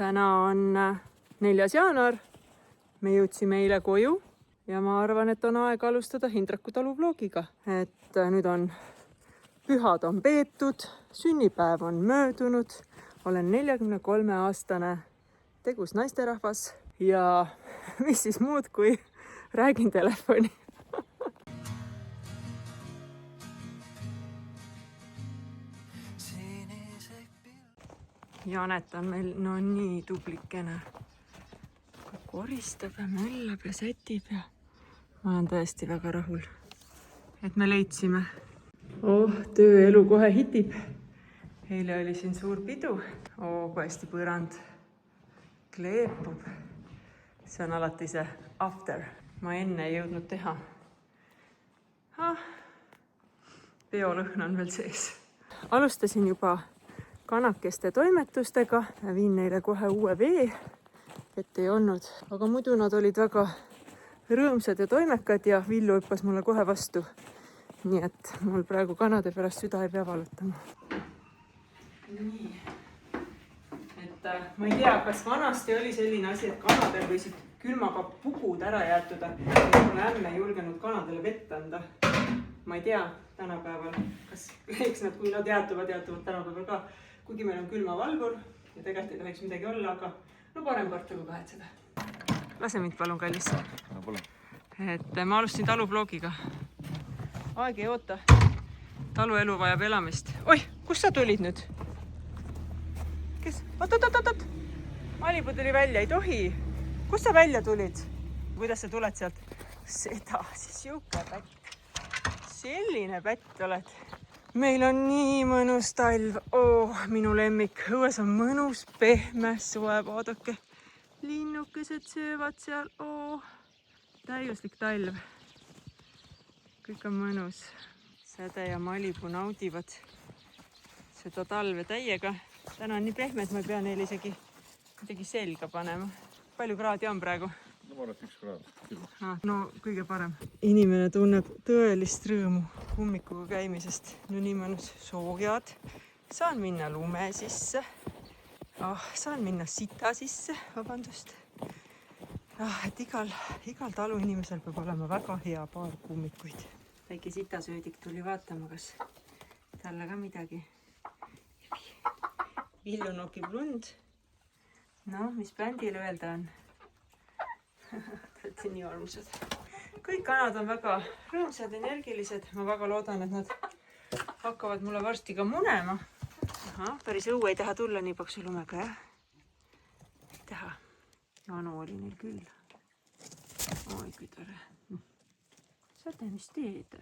Täna on 4. jaanuar. Me jõudsime eile koju ja ma arvan, et on aeg alustada Hindraku talu vlogiga. Et nüüd on pühad on peetud, sünnipäev on möödunud, olen 43-aastane tegus naisterahvas ja mis siis muud kui räägin telefoni. Janet on meil no nii tublikene. Koristab ja möllab ja sätib ja ma olen tõesti väga rahul, et me leidsime. Tööelu kohe hitib. Eile oli siin suur pidu. Kui hästi põrand kleepub. See on alati see after. Ma enne ei jõudnud teha. Peolõhn on veel sees. Alustasin juba kanakeste toimetustega. Viin neile kohe uue vee, et ei olnud. Aga muidu nad olid väga rõõmsad ja toimekad ja Villu hüppas mulle kohe vastu. Nii et mul praegu kanade pärast süda ei pea valutama. Nii. Et ma ei tea, kas vanasti oli selline asi, et kanadel võisid külmaga pugud ära jäetuda. Mulle ämme ei julgenud kanadele vett anda. Ma ei tea tänapäeval, eks nad, kui nad jäätuvad tänapäeval ka. Kuigi meil on külmavalvur ja tegelikult ei tohiks midagi olla, aga no parem kord kui kahetseda. Lase mind palun, kallis. No, palun. Et ma alustasin taluvlogiga. Aeg ei oota. Taluelu vajab elamist. Oih, kus sa tulid nüüd? Kes? Oot. Malibu tuli välja, ei tohi. Kus sa välja tulid? Kuidas sa tuled sealt? Seda, siis siuke pätt. Selline pätt oled. Meil on nii mõnus talv. Minu lemmik. Õues on mõnus, pehme, soe. Vaadake. Linnukesed söövad seal. Täiuslik talv. Kõik on mõnus. Säde ja Malibu naudivad seda talve täiega. Täna on nii pehme, et ma ei pea neile isegi midagi selga panema. Palju kraadi on praegu? No ma arvan, et 1 kraad. No kõige parem. Inimene tunneb tõelist rõõmu hommikuga käimisest. No nii mõnus soojad. Saan minna lume sisse. Saan minna sita sisse. Vabandust. Et igal talu inimesel peab olema väga hea paar kummikuid. Väike sitasöödik tuli vaatama, kas talle ka midagi. Villu nokib lund. No, mis bändile öelda on? Täitsa nii armsad. Kõik kanad on väga rõõmsad, energilised. Ma väga loodan, et nad hakkavad mulle varsti ka munema. Päris õue ei taha tulla nii paksu lumega, jah? Ei taha. Janu oli neil küll. Oi, kui tore. Säde, mis teed?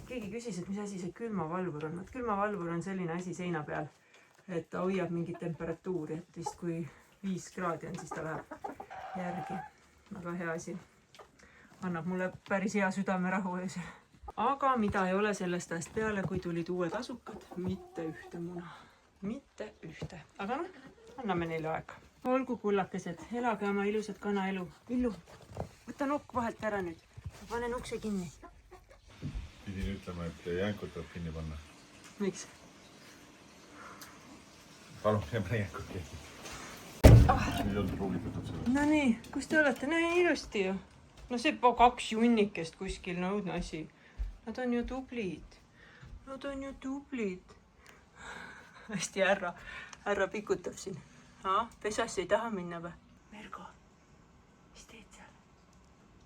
Keegi küsis, et mis asi see külmavalvur on. Külmavalvur on selline asi seina peal, et ta hoiab mingit temperatuuri, et vist kui 5 kraadi on, siis ta läheb järgi. Väga hea asi. Annab mulle päris hea südamerahu öösel. Aga mida ei ole sellest ajast peale, kui tulid uued asukad, mitte ühte muna. Mitte ühte. Aga anname neile aega. Olgu kullakesed, elage oma ilusad kanaelu. Villu, võta nokk vahelt ära nüüd. Panen ukse kinni. Pidin ütlema, et jänkut tuleb kinni panna. Miks? Palun, pane jänkut kinni. Nüüd on ruugitatud seda. No nii, kus te olete? No ilusti ju. No see 2 junnikest kuskil nõudne asi. Nad on ju tublid. Hästi härra pikutab siin. Pesasse ei taha minna või? Mergo, mis teed seal?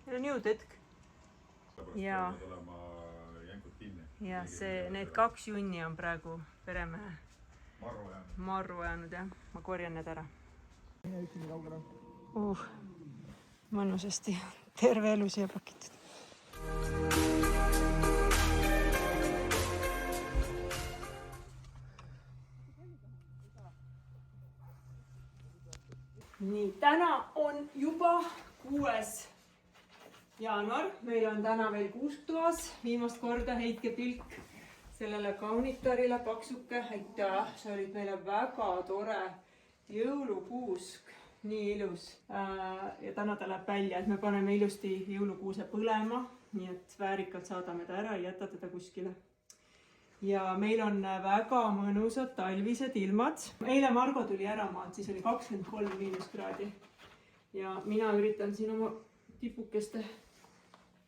Meil on jõud hetk. Ja need 2 junni on praegu peremehe marru jäänud, jah. Ma korjan need ära. Mõnusasti terve elu siia pakitud. Nii, täna on juba 6. jaanuar. Meil on täna veel kuusktoas. Viimast korda heitke pilk sellele kaunitarile paksuke. Aitäh, sa olid meile väga tore jõulukuusk. Nii ilus. Ja täna ta läheb välja, et me paneme ilusti jõulukuuse põlema. Nii et väärikalt saadame ta ära, ei jäta teda kuskile. ja meil on väga mõnusad talvised ilmad. Eile Margo tuli ära maalt, siis oli 23 miinuskraadi. Ja mina üritan siin oma tipukeste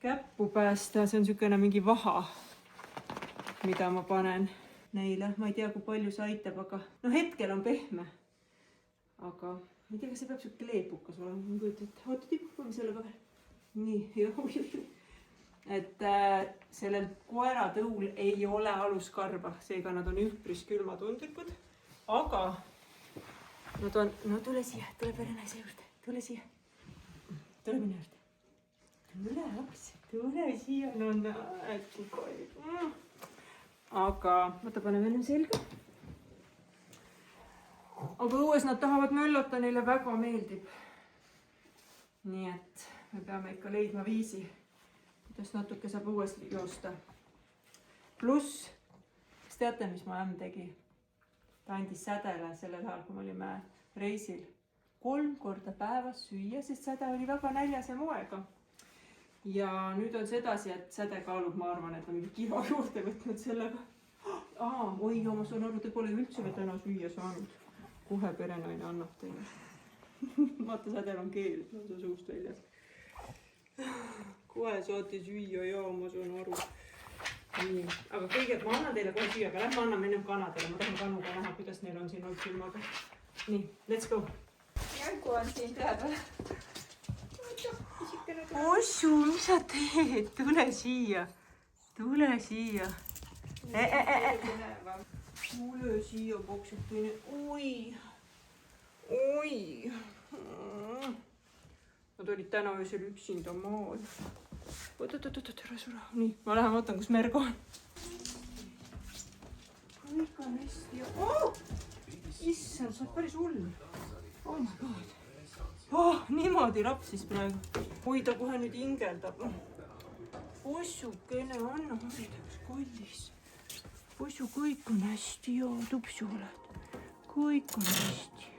käppu päästa. See on niisugune mingi vaha, mida ma panen neile. Ma ei tea, kui palju see aitab, aga no hetkel on pehme. Aga ma ei tea, kas see peab niisugune leepukas olema. Ma kujutan, et oota, tipukame selle ka veel. Nii, jah. Et sellel koeratõul ei ole aluskarba, seega nad on üpris külmatundlikud, aga nad on, no tule siia, tule perenaise juurde, tule siia, tule minu juurde, tule laps, tule siia, no näed, kui palju. Aga võta, paneme enne selga. Aga õues nad tahavad möllata, neile väga meeldib. Nii et me peame ikka leidma viisi, kuidas natuke saab õues joosta. Pluss, kas teate, mis mu ämm tegi? Ta andis Sädele sellel ajal, kui me olime reisil 3 korda päevas süüa, sest Säde oli väga näljas ja moega. Ja nüüd on sedasi, et Säde kaalub, ma arvan, et on mingi kilo juurde võtnud sellega. Oi, ma saan aru, te pole üldse veel täna süüa saanud. Kohe perenaine annab teile. Vaata, Sädel on keel, on see suust väljas. Kohe saati süüa ja ma saan aru. Nii, aga kõigepealt ma annan teile kohe süüa, aga lähme anname ennem kanadele. Ma tahan kanuga näha, kuidas neil on siin olnud silmaga. Nii, let's go. Janku on siin teada. Ossu, mis sa teed? Tule siia. Tule siia. Tule siia, poksukene. Oi. Nad olid täna öösel üksinda maal. Oot, ära sura. Nii, ma lähen vaatan, kus Mergo on. Kõik on hästi. Issand, sa oled päris hull. Oh my god. Niimoodi rapsis praegu. Oi, ta kohe nüüd hingeldab. Possukene, anna hoida, kus kollis. Possu, kõik on hästi ja tupsu oled. Kõik on hästi.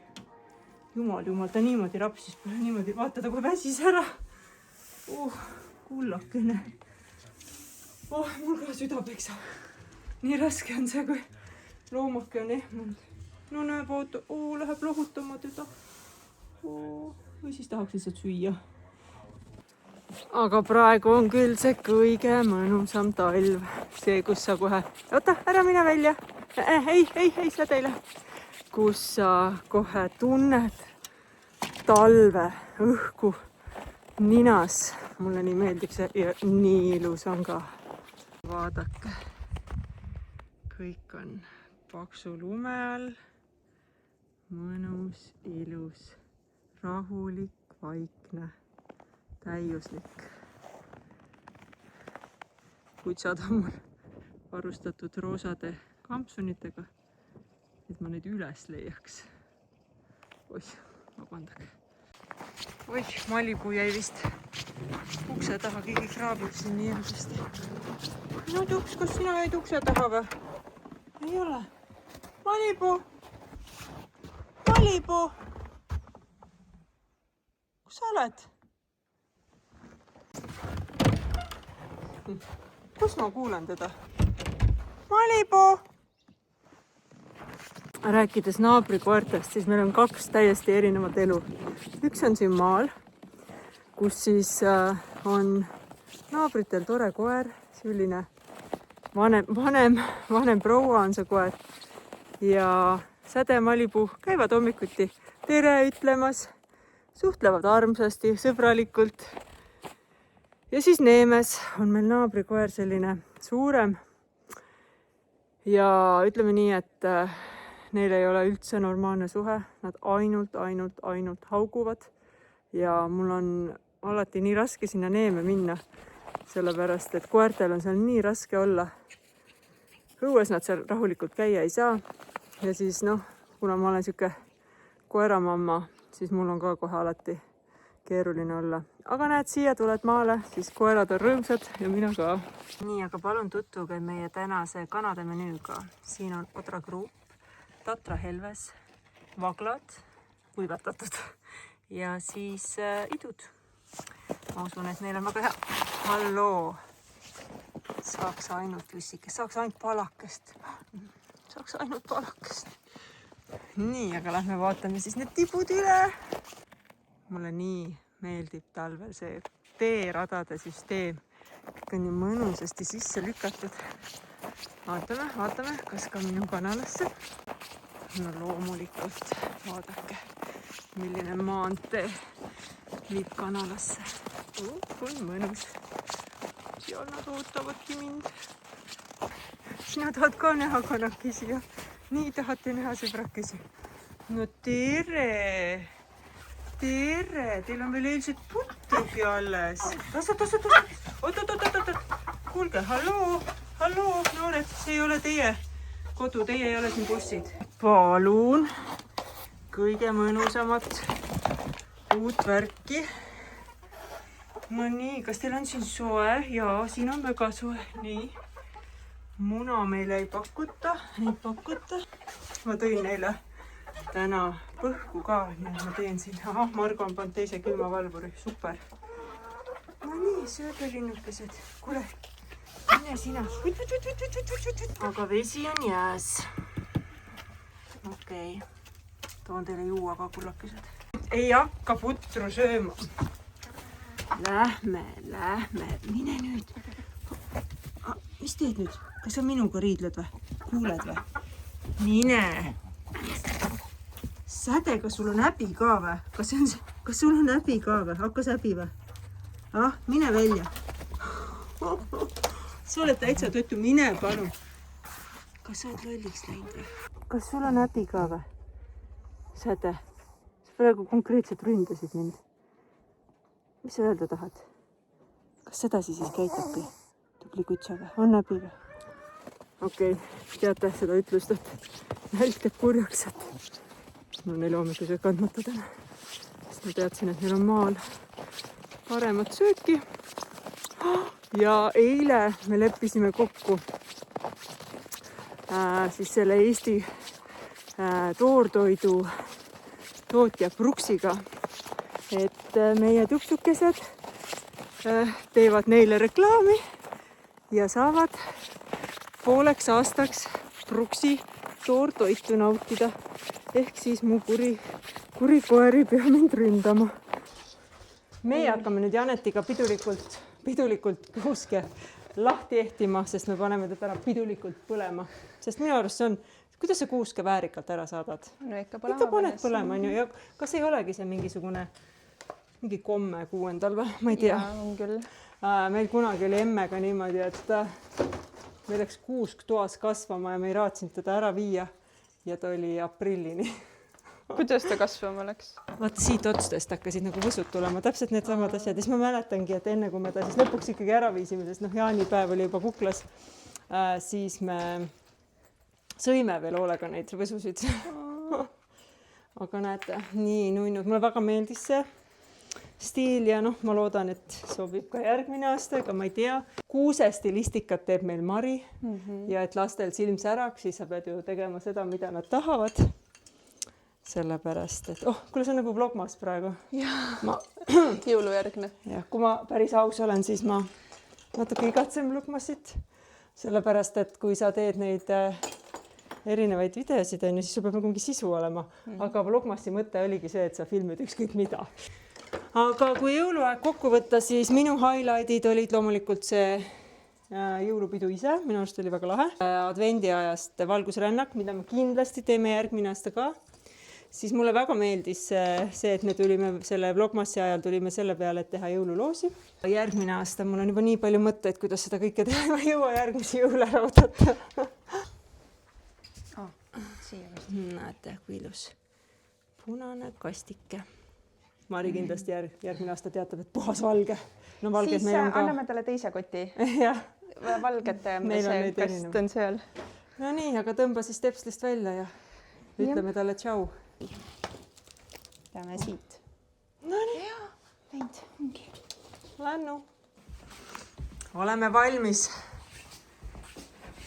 Jumal, ta niimoodi rapsis praegu, niimoodi. Vaata, ta kohe väsis ära. Kullakene. Mul ka süda peksab. Nii raske on see, kui loomake on ehmunud. No näeb, oota, läheb lohutama teda. Või siis tahaks lihtsalt süüa. Aga praegu on küll see kõige mõnusam talv. See, kus sa kohe... Oota, ära mine välja. Ei, Sädeile. Kus sa kohe tunned talve õhku ninas. Mulle nii meeldib see ja nii ilus on ka. Vaadake. Kõik on paksu lume all. Mõnus, ilus, rahulik, vaikne, täiuslik. Kutsad on mul varustatud roosade kampsunitega, et ma neid üles leiaks. Oih, vabandage. Oih, Malibu jäi vist ukse taha, keegi kraabib siin nii hirmsasti. No tuks, kas sina jäid ukse taha või? Ei ole. Malibu! Kus sa oled? Kus ma kuulen teda? Malibu! Rääkides naabrikoertest, siis meil on 2 täiesti erinevat elu. Üks on siin maal, kus siis on naabritel tore koer, selline vanem proua on see koer. Ja Säde, Malibu käivad hommikuti tere ütlemas, suhtlevad armsasti, sõbralikult. Ja siis Neemes on meil naabrikoer selline suurem. Ja ütleme nii, et neil ei ole üldse normaalne suhe. Nad ainult hauguvad. Ja mul on alati nii raske sinna Neeme minna. Sellepärast, et koertel on seal nii raske olla. Õues nad seal rahulikult käia ei saa. Ja siis kuna ma olen siuke koeramamma, siis mul on ka kohe alati keeruline olla. Aga näed, siia tuled maale, siis koerad on rõõmsad ja mina ka. Nii, aga palun tutvuge meie tänase kanade menüüga. Siin on odragrupp, Tatra helves, vaglad, kuivatatud ja siis idud. Ma usun, et neil on väga hea. Halloo! saaks ainult lussike, saaks ainult palakest. Saaks ainult palakest. Nii, aga lähme vaatame siis need tibud üle. Mulle nii meeldib talvel see teeradade süsteem. Kõik on nii mõnusasti sisse lükatud. Vaatame, kas ka minu kanalasse. No loomulikult, vaadake, milline maantee viib kanalasse. Kui mõnus. Ja nad ootavadki mind. Sina tahad ka näha kanakesi ja nii tahate näha sõbrakesi. No tere! Tere! Teil on veel eilsed putrugi alles. Oot. Kuulge, halloo, noored, see ei ole teie kodu, teie ei ole siin bussid. Palun kõige mõnusamat uut värki. No nii, kas teil on siin soe? Jaa, siin on väga soe. Nii, muna meile ei pakuta. Ma tõin neile täna põhku ka, nii et ma teen siin. Ahah, Margo on pannud teise külmavalvuri. Super. No nii, sööge linnukesed. Kuule, mine sina. Aga vesi on jääs. Okei. Toon teile juua ka kullakesed. Ei hakka putru sööma. Lähme. Mine nüüd. Mis teed nüüd? Kas sa minuga riidled või? Kuuled või? Mine. Säde, kas sul on häbi ka või? Kas sul on häbi ka või? Hakkas häbi või? Mine välja. Sa oled täitsa töötu, mine palun. Kas sa oled lolliks läinud või? Kas sul on häbi ka või? Säde, sa praegu konkreetselt ründasid mind. Mis sa öelda tahad? Kas sedasi siis käitabki? Tubli kutsa või? On häbi või? Okei, teate seda ütlust, et nälg teeb kurjaks, et ma 4 hommikused kandmata täna. Sest ma teadsin, et meil on maal paremat sööki. Ja eile me leppisime kokku siis selle Eesti toortoidu tootja Bruksiga, et meie tupsukesed teevad neile reklaami ja saavad pooleks aastaks Bruksi toortoitu nautida. Ehk siis mu kuri koer ei pea mind ründama. Meie hakkame nüüd Janetiga pidulikult kuuske lahti ehtima, sest me paneme teda pidulikult põlema. Sest minu arust see on, kuidas sa kuuske väärikalt ära saadad? No ikka paned põlema, on ju. Ja kas ei olegi see mingi komme 6. või? Ma ei tea. Jaa, on küll. Meil kunagi oli emmega niimoodi, et meil läks kuusk toas kasvama ja me ei raatsinud teda ära viia. Ja ta oli aprillini. Kuidas ta kasvama läks? Vaata, siit otstest hakkasid nagu võsud tulema, täpselt need samad asjad. Ja siis ma mäletangi, et enne kui me ta siis lõpuks ikkagi ära viisime, sest jaanipäev oli juba kuklas, siis me sõime veel hoolega neid võsusid. Aga näete, nii nunnud. Mulle väga meeldis see stiil ja ma loodan, et sobib ka järgmine aasta, aga ma ei tea. Kuusestilistikat teeb meil Mari ja et lastel silm säraks, siis sa pead ju tegema seda, mida nad tahavad. Sellepärast, et kuule, see on nagu vlogmas praegu. Jõulujärgne. Ja kui ma päris aus olen, siis ma natuke igatsen vlogmasit. Sellepärast, et kui sa teed neid erinevaid videosid, siis sul peab mingi sisu olema. Aga vlogmasi mõte oligi see, et sa filmid ükskõik mida. Aga kui jõuluaeg kokku võtta, siis minu highlightid olid loomulikult see jõulupidu ise. Minu arust oli väga lahe. Advendiajast valgusrännak, mida me kindlasti teeme järgmine aasta ka. Siis mulle väga meeldis see, et me tulime selle vlogmassi ajal tulime selle peale, et teha jõululoosi. Järgmine aasta mul on juba nii palju mõtteid, kuidas seda kõike teha. Ma ei jõua järgmisi jõule ära oodata. Näete, kui ilus. Punane kastike. Mari kindlasti järgmine aasta teatab, et puhas valge. No valged siis meil on ka. anname talle teise koti. Jah. Valgete see kast on seal. No nii, aga tõmba siis tepslist välja ja ütleme talle tšau. Peame siit. No nii. Läinud ongi. Lännu. Oleme valmis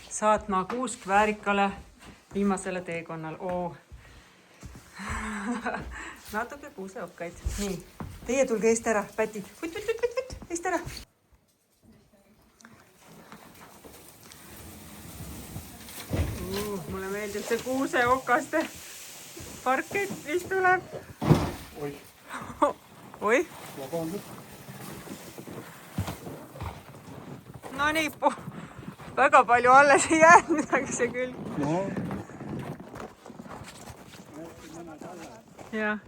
saatma kuusk väärikale viimasele teekonnal. Natuke kuuseokkaid. Nii, teie tulge eest ära, pätid. Võtt, eest ära. Mulle meeldib see kuuseokaste parkett, mis tuleb. Oih, Oih, vabandust. no nii, väga palju alles ei jäänud midagi see külg. No, jah.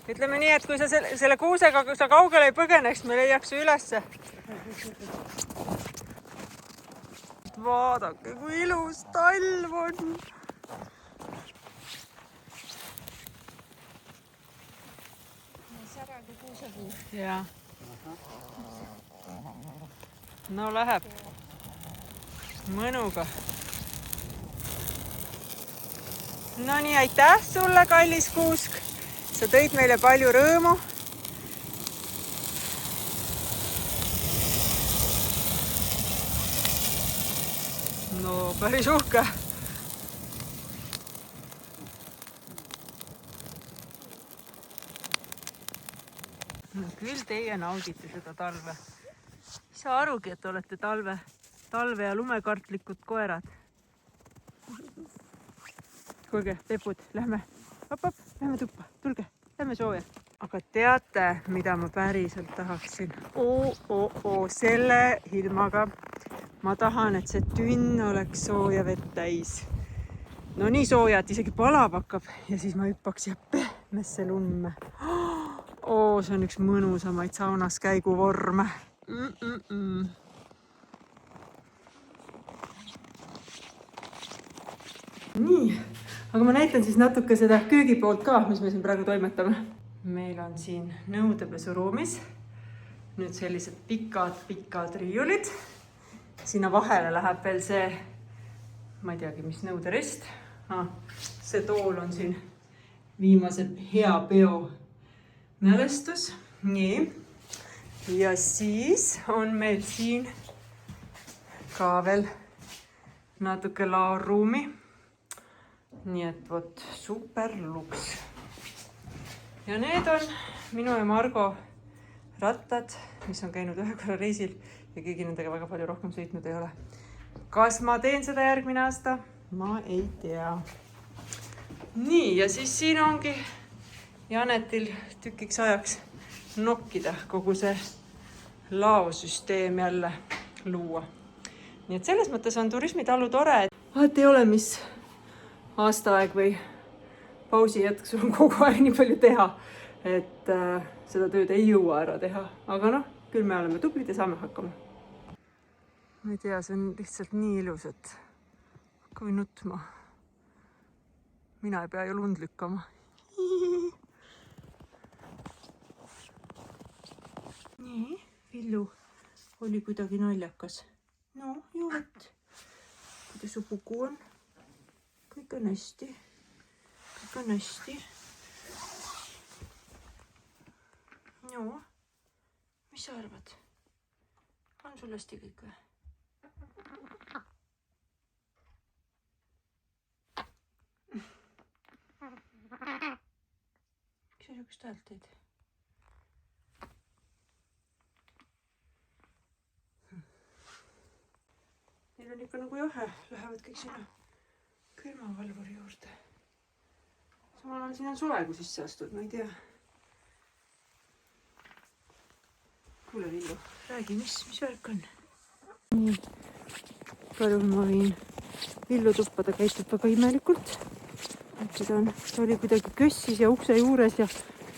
Ütleme nii, et kui sa selle kuusega, kui sa kaugele ei põgeneks, me leiaks su ülesse. Vaadake, kui ilus talv on. Säraga kuusepuu. Jaa. No läheb. Mõnuga. No nii, aitäh sulle, kallis kuusk. Sa tõid meile palju rõõmu. No päris uhke. No, küll teie naudite seda talve. Ei saa arugi, et olete talve ja lumekartlikud koerad. Kuulge, Pepud, lähme. Op, lähme tuppa. Tulge, lähme sooja. Aga teate, mida ma päriselt tahaksin? Selle ilmaga ma tahan, et see tünn oleks sooja vett täis. No nii sooja, et isegi palab hakkab ja siis ma hüppaks ja pehmesse lumme. See on üks mõnusamaid saunas käiguvorme. Nii, aga ma näitan siis natuke seda köögipoolt ka, mis me siin praegu toimetame. Meil on siin nõudepesuruumis nüüd sellised pikad riiulid. Sinna vahele läheb veel see, ma ei teagi, mis nõuderist. See tool on siin viimase hea peo mälestus. Nii. Ja siis on meil siin ka veel natuke laoruumi. Nii et vot super luks. Ja need on minu ja Margo rattad, mis on käinud ühe korra reisil ja keegi nendega väga palju rohkem sõitnud ei ole. Kas ma teen seda järgmine aasta? Ma ei tea. Nii, ja siis siin ongi Janetil tükiks ajaks nokkida kogu see laosüsteem jälle luua. Nii et selles mõttes on turismitalu tore, et ei ole mis aastaaeg või pausi jätk, sul on kogu aeg nii palju teha, et seda tööd ei jõua ära teha. Aga noh, küll me oleme tublid ja saame hakkama. Ma ei tea, see on lihtsalt nii ilus, et hakka või nutma. Mina ei pea ju lund lükkama. Nii, Villu oli kuidagi naljakas. No, ju võtt. Kuidas su puku on? Kõik on hästi. Kõik on hästi. No, mis sa arvad? On sul hästi kõik või? Miks sa sihukest häält teed? Neil on ikka nagu jahe, lähevad kõik sinna külmavalvuri juurde. Samal ajal siin on soe, kui sisse astud, ma ei tea. Kuule, Villu, räägi, mis värk on? Nii, palun ma viin Villu tuppa, ta käitub väga imelikult. Ta oli kuidagi kössis ja ukse juures ja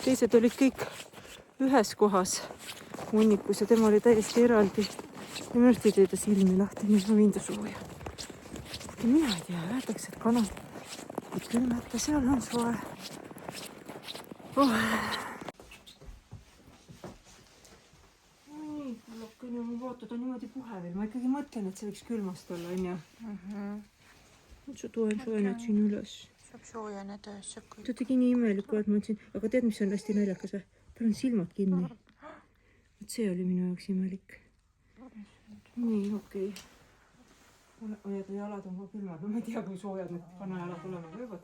teised olid kõik ühes kohas hunnikus ja tema oli täiesti eraldi. Ja minu arust ei tee ta silmi lahti, nii ma viin ta sooja. Mina ei tea, öeldakse, et kanal külmata, seal on soe. Nii, kullakene, ma vaatan, ta niimoodi puhe veel. Ma ikkagi mõtlen, et see võiks külmast olla, on ju? Sa toen soojad siin üles. Saab soojeneda, saab kõik. Ta tegi nii imeliku, et ma ütlesin, aga tead, mis on hästi naljakas või? Tal on silmad kinni. Et see oli minu jaoks imelik. Nii, okei. Ja ta jalad on ka külmad. Ma ei tea, kui soojad need kanajalad olema võivad.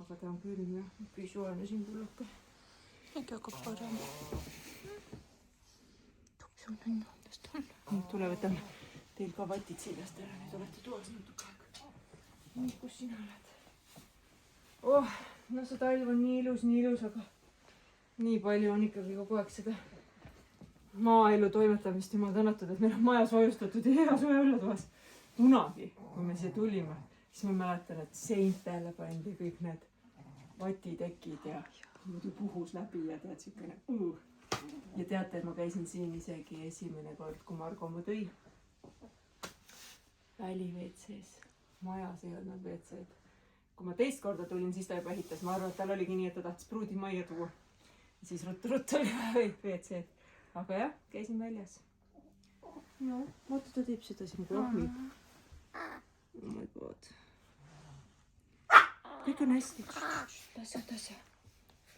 Aga ta on külm ja kui soojane siin kullake. Äkki hakkab parem. Tupsi on läinud andest alla. Nüüd tule võtame teil ka vatid seljast ära, nüüd olete toas natuke aega. Nii, kus sina oled? Oh, no see talv on nii ilus, aga nii palju on ikkagi kogu aeg seda maaelu toimetamist. Jumal tänatud, et meil on maja soojustatud ja hea soe olla toas. Kunagi, kui me siia tulime, siis ma mäletan, et seintele pandi kõik need vatitekid ja muidu puhus läbi ja tead siukene Ja teate, et ma käisin siin isegi esimene kord, kui Margo mu tõi väli WC-s. Majas ei olnud WC-d. Kui ma teist korda tulin, siis ta juba ehitas. Ma arvan, et tal oligi nii, et ta tahtis pruudi majja tuua. Ja siis ruttu oli WC-d. Aga jah, käisin väljas. No, vaata ta teeb seda siin kohvi. Oh my god. Kõik on hästi. Tasa.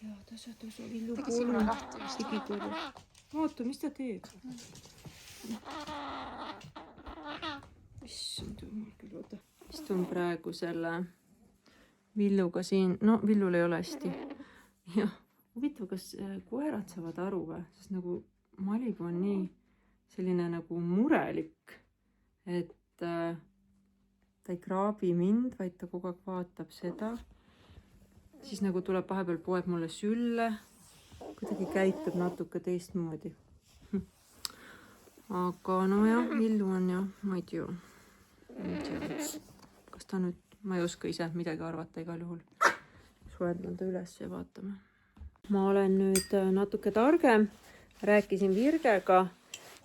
Jaa, tasa, Villu poole. Tegi korra. Vaata, mis ta teeb. Issand jumal küll, oota. Istun praegu selle Villuga siin. No, Villul ei ole hästi. Ja huvitav, kas koerad saavad aru või? Sest nagu Malibu on nii selline nagu murelik, et ta ei kraabi mind, vaid ta kogu aeg vaatab seda. Siis nagu tuleb vahepeal poeb mulle sülle. Kuidagi käitub natuke teistmoodi. Aga no jah, Villu on ja ma ei tea. Kas ta nüüd, ma ei oska ise midagi arvata igal juhul. Suedlan ta üles ja vaatame. Ma olen nüüd natuke targem. Rääkisin Virgega,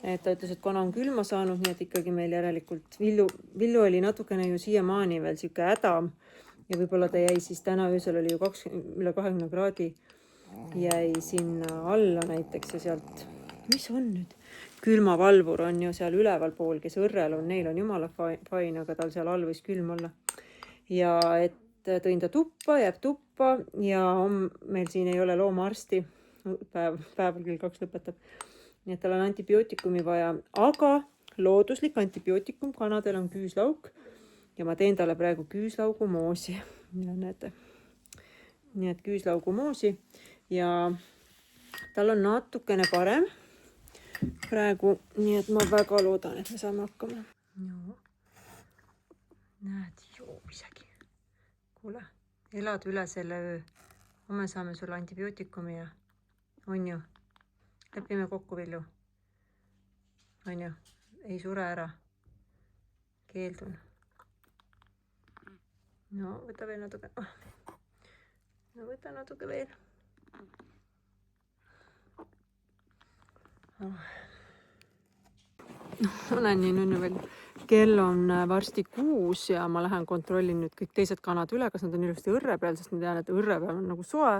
et ta ütles, et kana on külma saanud, nii et ikkagi meil järelikult Villu oli natukene ju siiamaani veel siuke hädam ja võib-olla ta jäi siis täna öösel oli ju üle 20 kraadi jäi sinna alla näiteks ja sealt, mis on nüüd? Külmavalvur on ju seal üleval pool, kes õrrel on, neil on jumala fine, aga tal seal all võis külm olla. Ja et tõin ta tuppa, jääb tuppa ja meil siin ei ole loomaarsti. Päeval kell 2 lõpetab. Nii et tal on antibiootikumi vaja, aga looduslik antibiootikum, kanadel on küüslauk ja ma teen talle praegu küüslaugu moosi. Ja näete. Nii et küüslaugu moosi ja tal on natukene parem praegu, nii et ma väga loodan, et me saame hakkama. No. Näed, joo isegi. Kuule, elad üle selle öö. Homme saame sulle antibiootikumi ja on ju? Lepime kokku, Villu. On ju? Ei sure ära. Keeldun. No, võta veel natuke. No, võta natuke veel. Olen nii nünnu veel. Kell on varsti 6 ja ma lähen kontrollin nüüd kõik teised kanad üle, kas nad on ilusti õrre peal, sest ma tean, et õrre peal on nagu soe,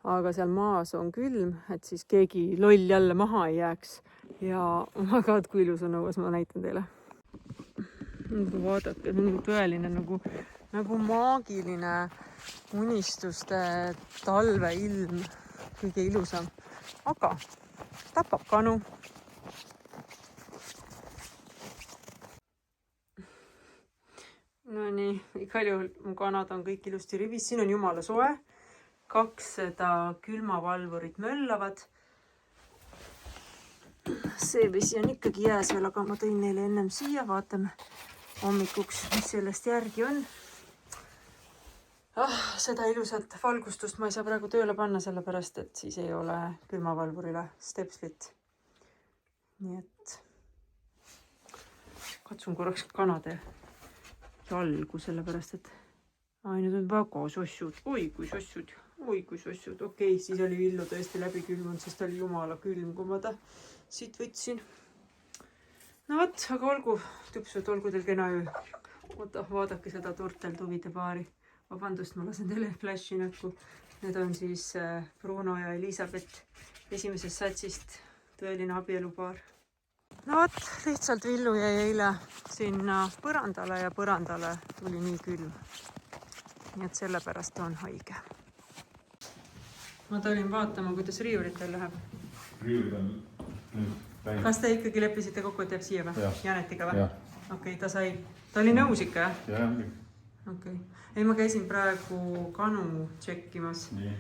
aga seal maas on külm, et siis keegi loll jälle maha ei jääks. Ja väga kui ilus on õues, ma näitan teile. Vaadake, nagu tõeline, nagu maagiline unistuste talveilm, kõige ilusam. Aga tapab kanu. No nii, igal juhul mu kanad on kõik ilusti rivis. Siin on jumala soe. 2 seda külmavalvurit möllavad. See vesi on ikkagi jääs veel, aga ma tõin neile ennem siia. Vaatame hommikuks, mis sellest järgi on. Seda ilusat valgustust ma ei saa praegu tööle panna, sellepärast, et siis ei ole külmavalvurile stepslit. Nii et katsun korraks kanade jalgu, sellepärast, et need on väga sossud. Oi kui sossud. Okei, siis oli Villu tõesti läbi külmunud, sest oli jumala külm, kui ma ta siit võtsin. No vot, aga olgu, tüpsud, olgu teil kena öö. Oota, vaadake seda turteltuvide paari. Vabandust, ma lasen teile flashi näkku. Need on siis Bruno ja Elisabeth esimesest satsist tõeline abielupaar. No vot, lihtsalt Villu jäi eile sinna põrandale ja põrandale tuli nii külm. Nii et sellepärast on haige. Ma tulin vaatama, kuidas riiulitel läheb. Riiulid on nüüd läinud. Kas te ikkagi leppisite kokku, et jääb siia või? Janetiga või? Okei, ta oli nõus ikka, jah? Jah. Okei. Ei, ma käisin praegu kanu tšekkimas. Nii.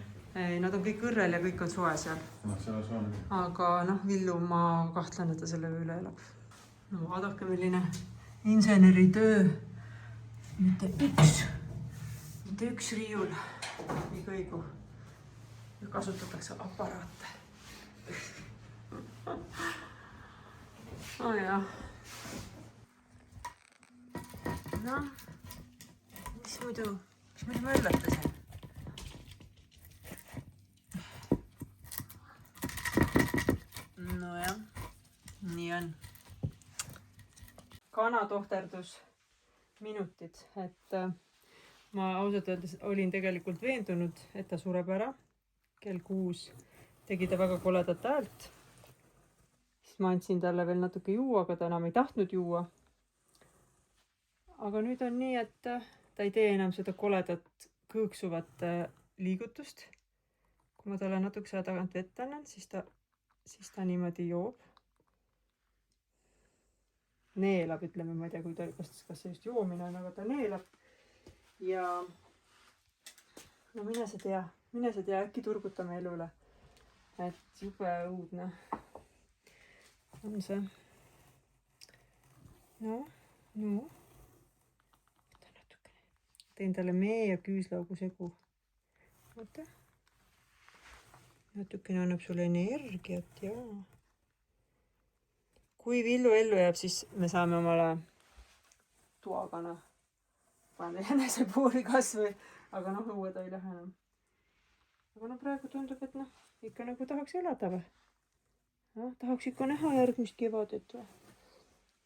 Nad on kõik õrrel ja kõik on soe seal. No, seal on. Aga Villu, ma kahtlen, et ta selle üle elab. No vaadake, milline inseneritöö. Mitte üks riiul ei kõigu ja kasutatakse aparaate. Oh jah. Noh, mis muidu ma üllatasin? Nojah, nii on. Kana tohterdus minutid, et ma ausalt öeldes olin tegelikult veendunud, et ta sureb ära. Kell 6 tegi ta väga koledat häält. Siis ma andsin talle veel natuke juua, aga ta enam ei tahtnud juua. Aga nüüd on nii, et ta ei tee enam seda koledat kõõksuvat liigutust. Kui ma talle natuke seda tagant vett annan, siis ta niimoodi joob. Neelab, ütleme, ma ei tea, kui ta, kas see just joomine on, aga ta neelab. Ja no mine sa tea, äkki turgutame elule. Et jube õudne on see. No. Teen talle mee ja küüslaugu segu. Vaata. Natukene annab sulle energiat, jaa. Kui Villu ellu jääb, siis me saame omale tuakana. Pane enesepuuri kasvõi, aga noh, õue ta ei lähe enam. Aga no praegu tundub, et noh, ikka nagu tahaks elada või? No, tahaks ikka näha järgmist kevadet või?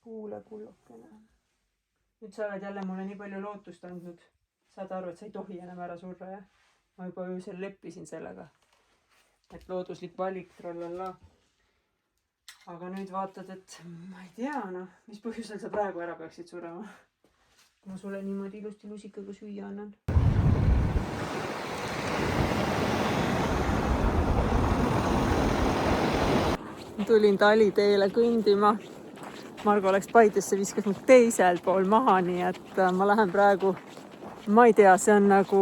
Kuule kullukene. Nüüd sa oled jälle mulle nii palju lootust andnud. Saad aru, et sa ei tohi enam ära surra, jah? Ma juba öösel leppisin sellega. Et looduslik valik, trallalla. Aga nüüd vaatad, et ma ei tea, noh, mis põhjusel sa praegu ära peaksid surema. Kui ma sulle niimoodi ilusti lusikaga süüa annan. Tulin taliteele kõndima. Margo läks Paidesse, viskas mul teisel pool maha, nii et ma lähen praegu, ma ei tea, see on nagu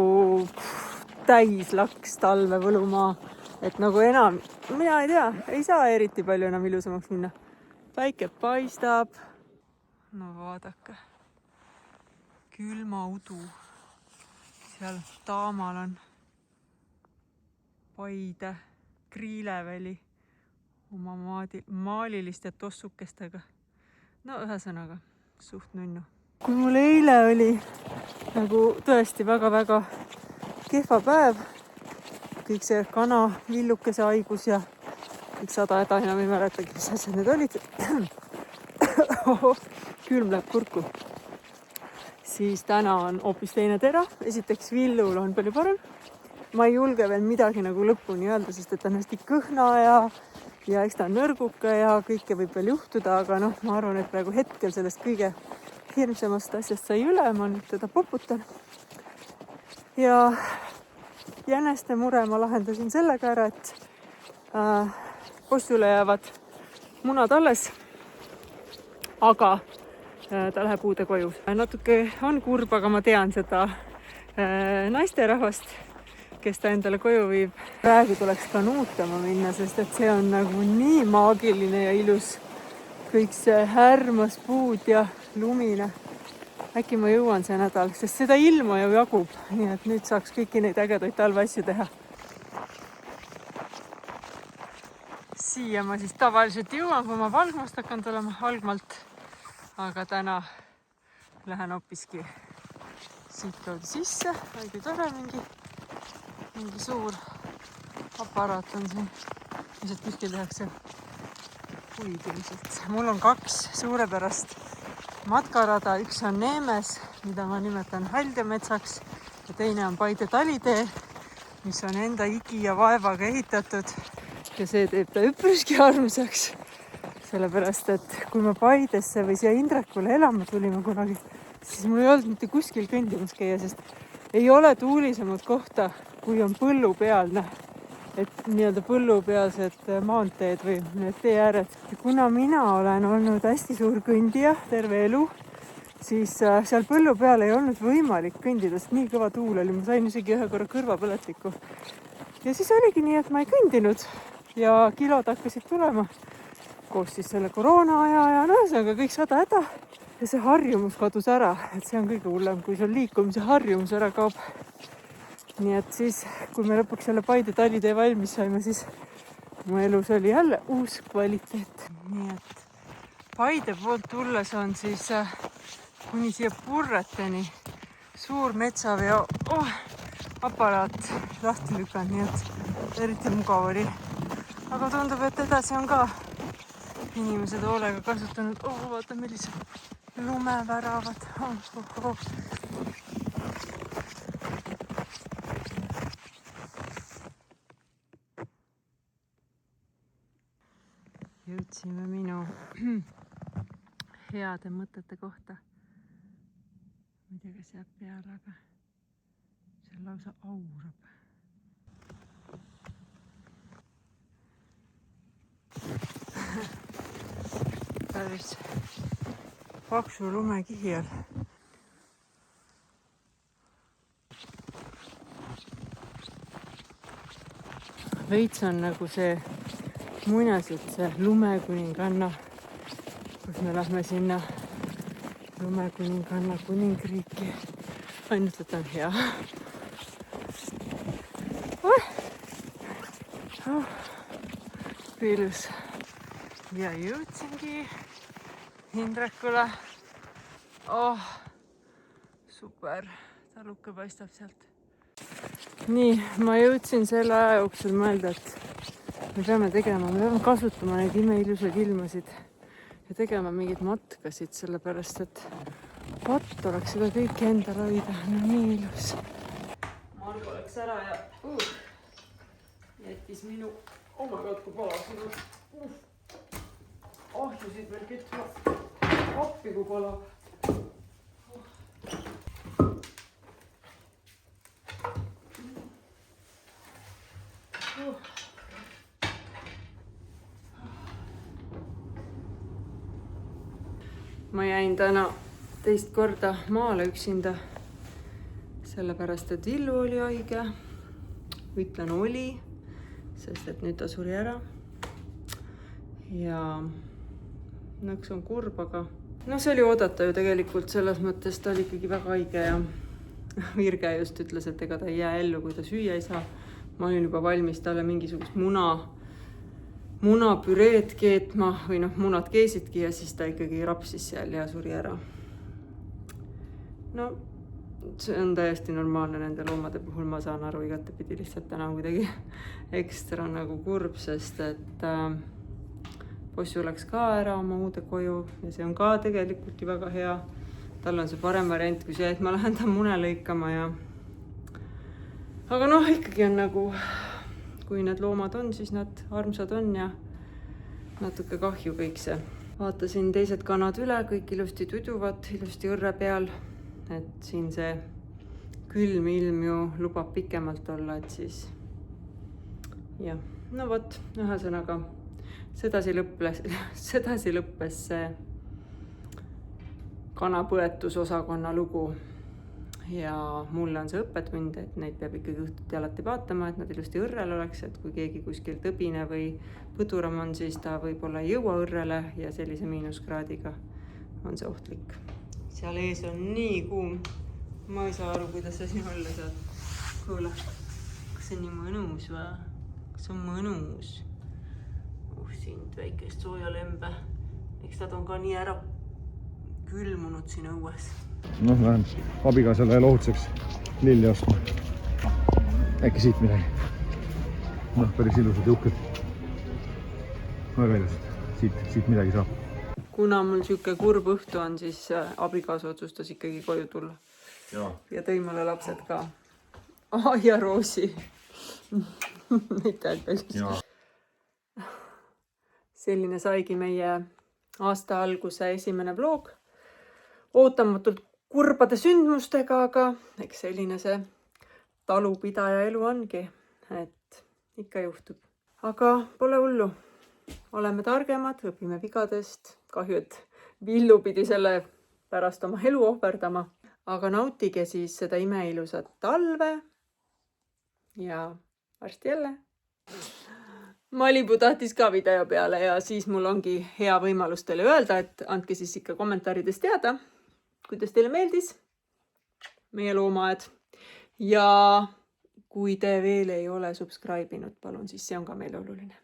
täis laks talve võlumaa. Et nagu enam, mina ei tea, ei saa eriti palju enam ilusamaks minna. Päike paistab. No vaadake. Külma udu. Seal taamal on Paide, Kriileväli oma maaliliste tossukestega. No ühesõnaga, suht nunnu. Kui mul eile oli nagu tõesti väga-väga kehva päev, kõik see kana, villukese haigus ja kõik 100 häda enam ei mäletagi, mis asjad need olid. Külm läheb kurku. Siis täna on hoopis teine tera. Esiteks Villul on palju parem. Ma ei julge veel midagi nagu lõpuni öelda, sest et ta on hästi kõhna ja eks ta on nõrguka ja kõike võib veel juhtuda, aga noh, ma arvan, et praegu hetkel sellest kõige hirmsamast asjast sai üle, ma nüüd teda poputan. Ja jäneste mure ma lahendasin sellega ära, et possule jäävad munad alles, aga ta läheb uude koju. Natuke on kurb, aga ma tean seda naisterahvast, kes ta endale koju viib. Praegu tuleks kanuutama minna, sest et see on nagu nii maagiline ja ilus. Kõik see härmas puud ja lumine. Äkki ma jõuan see nädal, sest seda ilma ju jagub. Nii et nüüd saaks kõiki neid ägedaid talveasju teha. Siia ma siis tavaliselt jõuan, kui ma valgmast hakkan tulema algmalt. Aga täna lähen hoopiski siit kaudu sisse. Õige tore, mingi suur aparaat on siin. Mis kuskil tehakse puid ilmselt. Mul on 2 suurepärast matkarada, üks on Neemes, mida ma nimetan Häldemetsaks ja teine on Paide talitee, mis on enda igi ja vaevaga ehitatud ja see teeb ta üpriski armsaks. Sellepärast, et kui ma Paidesse või siia Indrekule elama tulime kunagi, siis mul ei olnud mitte kuskil kõndimas käia, sest ei ole tuulisemat kohta, kui on põllu peal, et nii-öelda põllupealsed maanteed või need tee ääred. Ja kuna mina olen olnud hästi suur kõndija terve elu, siis seal põllu peal ei olnud võimalik kõndida, sest nii kõva tuul oli. Ma sain isegi ühe korra kõrvapõletikku. Ja siis oligi nii, et ma ei kõndinud ja kilod hakkasid tulema koos siis selle koroona aja ja no, see on ka kõik 100 häda. ja see harjumus kadus ära, et see on kõige hullem, kui sul liikumise harjumus ära kaob. nii et siis, kui me lõpuks jälle Paide talitee valmis saime, siis mu elus oli jälle uus kvaliteet. nii et Paide poolt tulles on siis kuni siia Purreteni suur metsaveo aparaat lahti lükanud, nii et eriti mugav oli. aga tundub, et edasi on ka inimesed hoolega kasutanud. Vaata, millised lumeväravad. Jõudsime minu heade mõtete kohta. Ma ei tea, kas jääb peale, aga see lausa aurab. Päris paksu lumekihi all. Veits on nagu see muinasjutt, see lumekuninganna, kus me lähme sinna lumekuninganna kuningriiki. Ainult, et on hea. Ilus. Ja jõudsingi Hindrekule. Super. Taluke paistab sealt. Nii, ma jõudsin selle aja jooksul mõelda, et me peame kasutama neid imeilusaid ilmasid ja tegema mingeid matkasid, sellepärast et vot oleks seda kõike endal hoida. No nii ilus. Margo läks ära ja jättis minu oma katku palasid. Ahjusid veel kütma. Appi kui palab. Ma jäin täna teist korda maale üksinda, sellepärast et Villu oli haige. Ütlen oli, sest et nüüd ta suri ära. Ja nõks on kurb, aga see oli oodata ju tegelikult, selles mõttes ta oli ikkagi väga haige ja Virge just ütles, et ega ta ei jää ellu, kui ta süüa ei saa. Ma olin juba valmis talle mingisugust munapüreed keetma või munad keesidki ja siis ta ikkagi rapsis seal ja suri ära. No, see on täiesti normaalne nende loomade puhul, ma saan aru igatepidi, lihtsalt täna kuidagi ekstra nagu kurb, sest et possu läks ka ära oma uude koju ja see on ka tegelikult ju väga hea. Tal on see parem variant kui see, et ma lähen ta mune lõikama ja aga ikkagi on nagu, kui need loomad on, siis nad armsad on ja natuke kahju kõik see. Vaatasin teised kanad üle, kõik ilusti tuduvad, ilusti õrre peal, et siin see külm ilm ju lubab pikemalt olla, et siis jah, vot, ühesõnaga sedasi lõppes see kanapõetusosakonna lugu ja mulle on see õppetund, et neid peab ikkagi õhtuti alati vaatama, et nad ilusti õrrel oleks, et kui keegi kuskil tõbine või põduram on, siis ta võib-olla ei jõua õrrele ja sellise miinuskraadiga on see ohtlik. Seal ees on nii kuum. Ma ei saa aru, kuidas see siin olla saab. Kuule, kas see on nii mõnus või? Kas on mõnus? Sind väikest soojalembe. Eks nad on ka nii ära külmunud siin õues. Lähen abikaasale lohutuseks lilli ostma. Äkki siit midagi. Päris ilusad juhked. Väga ilusad. Siit midagi saab. Kuna mul siuke kurb õhtu on, siis abikaasa otsustas ikkagi koju tulla. Ja tõi mulle lapsed ka. Ja Roosi. Mitte palju. Selline saigi meie aasta alguse esimene vlog. Ootamatult kurbade sündmustega, aga eks selline see talupidaja elu ongi, et ikka juhtub. Aga pole hullu. Oleme targemad, õpime vigadest. Kahju, et Villu pidi selle pärast oma elu ohverdama. Aga nautige siis seda imeilusat talve ja varsti jälle. Malibu tahtis ka video peale ja siis mul ongi hea võimalus teile öelda, et andke siis ikka kommentaarides teada, kuidas teile meeldis meie loomaaed. Ja kui te veel ei ole subscribe inud, palun, siis see on ka meile oluline.